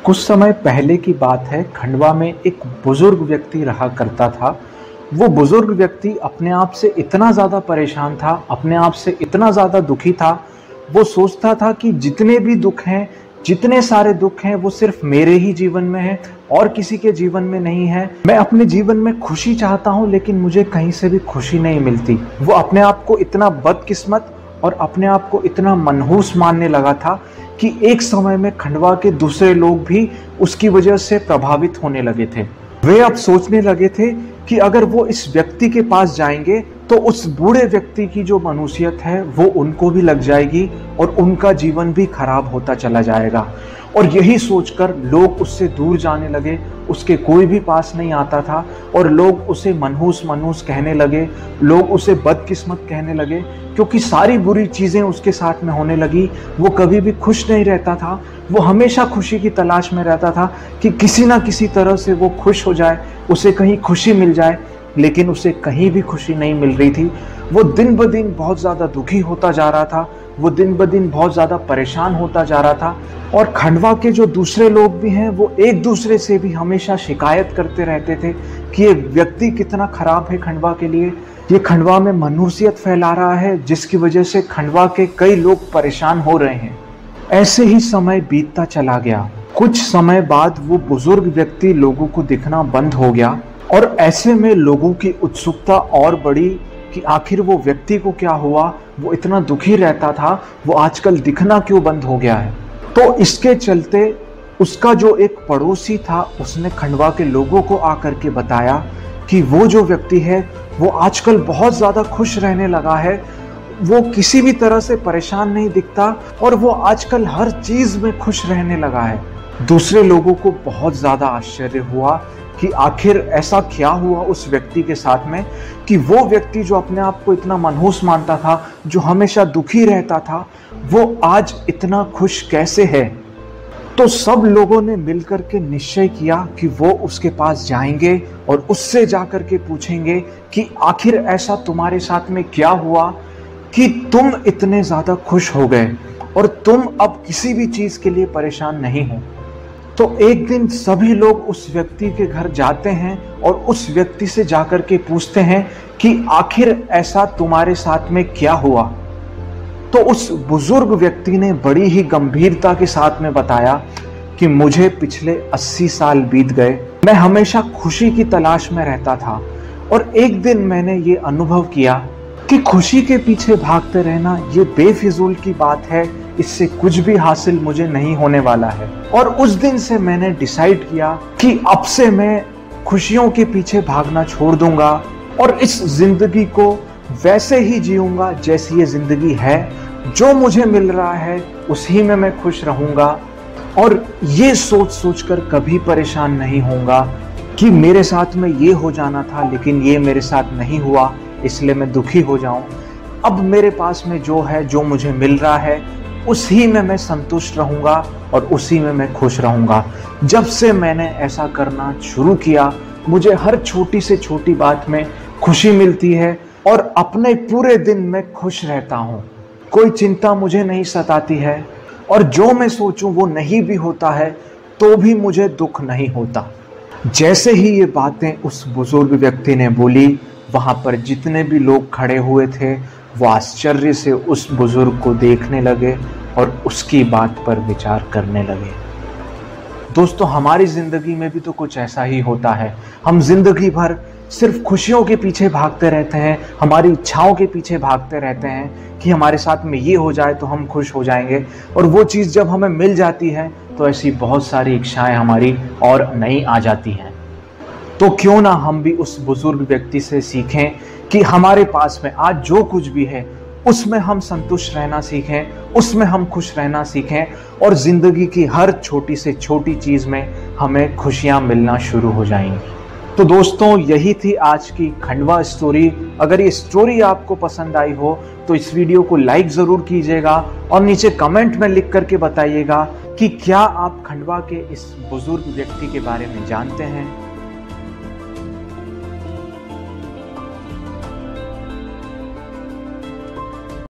कुछ समय पहले की बात है। खंडवा में एक बुजुर्ग व्यक्ति रहा करता था। वो बुजुर्ग व्यक्ति अपने आप से इतना ज़्यादा परेशान था, अपने आप से इतना ज़्यादा दुखी था। वो सोचता था कि जितने भी दुख हैं, जितने सारे दुख हैं, वो सिर्फ मेरे ही जीवन में हैं और किसी के जीवन में नहीं है। मैं अपने जीवन में खुशी चाहता हूँ, लेकिन मुझे कहीं से भी खुशी नहीं मिलती। वो अपने आप को इतना बदकिस्मत और अपने आप को इतना मनहूस मानने लगा था कि एक समय में खंडवा के दूसरे लोग भी उसकी वजह से प्रभावित होने लगे थे। वे अब सोचने लगे थे कि अगर वो इस व्यक्ति के पास जाएंगे तो उस बूढ़े व्यक्ति की जो मनुष्यत है वो उनको भी लग जाएगी और उनका जीवन भी खराब होता चला जाएगा। और यही सोचकर लोग उससे दूर जाने लगे। उसके कोई भी पास नहीं आता था और लोग उसे मनहूस मनहूस कहने लगे, लोग उसे बदकिस्मत कहने लगे, क्योंकि सारी बुरी चीज़ें उसके साथ में होने लगी। वो कभी भी खुश नहीं रहता था। वो हमेशा खुशी की तलाश में रहता था कि किसी ना किसी तरह से वो खुश हो जाए, उसे कहीं खुशी मिल जाए, लेकिन उसे कहीं भी खुशी नहीं मिल रही थी। वो दिन ब दिन बहुत ज़्यादा दुखी होता जा रहा था। वो दिन ब दिन बहुत ज़्यादा परेशान होता जा रहा था। और खंडवा के जो दूसरे लोग भी हैं, वो एक दूसरे से भी हमेशा शिकायत करते रहते थे कि ये व्यक्ति कितना खराब है खंडवा के लिए। ये खंडवा में मनहूसियत फैला रहा है, जिसकी वजह से खंडवा के कई लोग परेशान हो रहे हैं। ऐसे ही समय बीतता चला गया। कुछ समय बाद वो बुजुर्ग व्यक्ति लोगों को दिखना बंद हो गया और ऐसे में लोगों की उत्सुकता और बढ़ी कि आखिर वो व्यक्ति को क्या हुआ। वो इतना दुखी रहता था, वो आजकल दिखना क्यों बंद हो गया है। तो इसके चलते उसका जो एक पड़ोसी था, उसने खंडवा के लोगों को आकर के बताया कि वो जो व्यक्ति है वो आजकल बहुत ज़्यादा खुश रहने लगा है। वो किसी भी तरह से परेशान नहीं दिखता और वो आजकल हर चीज़ में खुश रहने लगा है। दूसरे लोगों को बहुत ज़्यादा आश्चर्य हुआ कि आखिर ऐसा क्या हुआ उस व्यक्ति के साथ में कि वो व्यक्ति जो अपने आप को इतना मनहूस मानता था, जो हमेशा दुखी रहता था, वो आज इतना खुश कैसे है। तो सब लोगों ने मिलकर के निश्चय किया कि वो उसके पास जाएंगे और उससे जाकर के पूछेंगे कि आखिर ऐसा तुम्हारे साथ में क्या हुआ कि तुम इतने ज़्यादा खुश हो गए और तुम अब किसी भी चीज़ के लिए परेशान नहीं हो। तो एक दिन सभी लोग उस व्यक्ति के घर जाते हैं और उस व्यक्ति से जाकर के पूछते हैं कि आखिर ऐसा तुम्हारे साथ में क्या हुआ। तो उस बुजुर्ग व्यक्ति ने बड़ी ही गंभीरता के साथ में बताया कि मुझे पिछले 80 साल बीत गए। मैं हमेशा खुशी की तलाश में रहता था और एक दिन मैंने ये अनुभव किया कि खुशी के पीछे भागते रहना ये बेफिजूल की बात है, इससे कुछ भी हासिल मुझे नहीं होने वाला है। और उस दिन से मैंने डिसाइड किया कि अब से मैं खुशियों के पीछे भागना छोड़ दूंगा और इस जिंदगी को वैसे ही जीऊंगा जैसी ये जिंदगी है। जो मुझे मिल रहा है उसी में मैं खुश रहूंगा और ये सोच सोच कर कभी परेशान नहीं होऊंगा कि मेरे साथ में ये हो जाना था लेकिन ये मेरे साथ नहीं हुआ, इसलिए मैं दुखी हो जाऊं। अब मेरे पास में जो है, जो मुझे मिल रहा है, उसी में मैं संतुष्ट रहूंगा और उसी में मैं खुश रहूंगा। जब से मैंने ऐसा करना शुरू किया, मुझे हर छोटी से छोटी बात में खुशी मिलती है और अपने पूरे दिन में खुश रहता हूँ। कोई चिंता मुझे नहीं सताती है और जो मैं सोचूं वो नहीं भी होता है तो भी मुझे दुख नहीं होता। जैसे ही ये बातें उस बुजुर्ग व्यक्ति ने बोली, वहाँ पर जितने भी लोग खड़े हुए थे वो आश्चर्य से उस बुजुर्ग को देखने लगे और उसकी बात पर विचार करने लगे। दोस्तों, हमारी ज़िंदगी में भी तो कुछ ऐसा ही होता है। हम जिंदगी भर सिर्फ खुशियों के पीछे भागते रहते हैं, हमारी इच्छाओं के पीछे भागते रहते हैं कि हमारे साथ में ये हो जाए तो हम खुश हो जाएंगे, और वो चीज़ जब हमें मिल जाती है तो ऐसी बहुत सारी इच्छाएं हमारी और नई आ जाती हैं। तो क्यों ना हम भी उस बुजुर्ग व्यक्ति से सीखें कि हमारे पास में आज जो कुछ भी है उसमें हम संतुष्ट रहना सीखें, उसमें हम खुश रहना सीखें और ज़िंदगी की हर छोटी से छोटी चीज़ में हमें खुशियाँ मिलना शुरू हो जाएंगी। तो दोस्तों, यही थी आज की खंडवा स्टोरी। अगर ये स्टोरी आपको पसंद आई हो तो इस वीडियो को लाइक ज़रूर कीजिएगा और नीचे कमेंट में लिख करके बताइएगा कि क्या आप खंडवा के इस बुजुर्ग व्यक्ति के बारे में जानते हैं।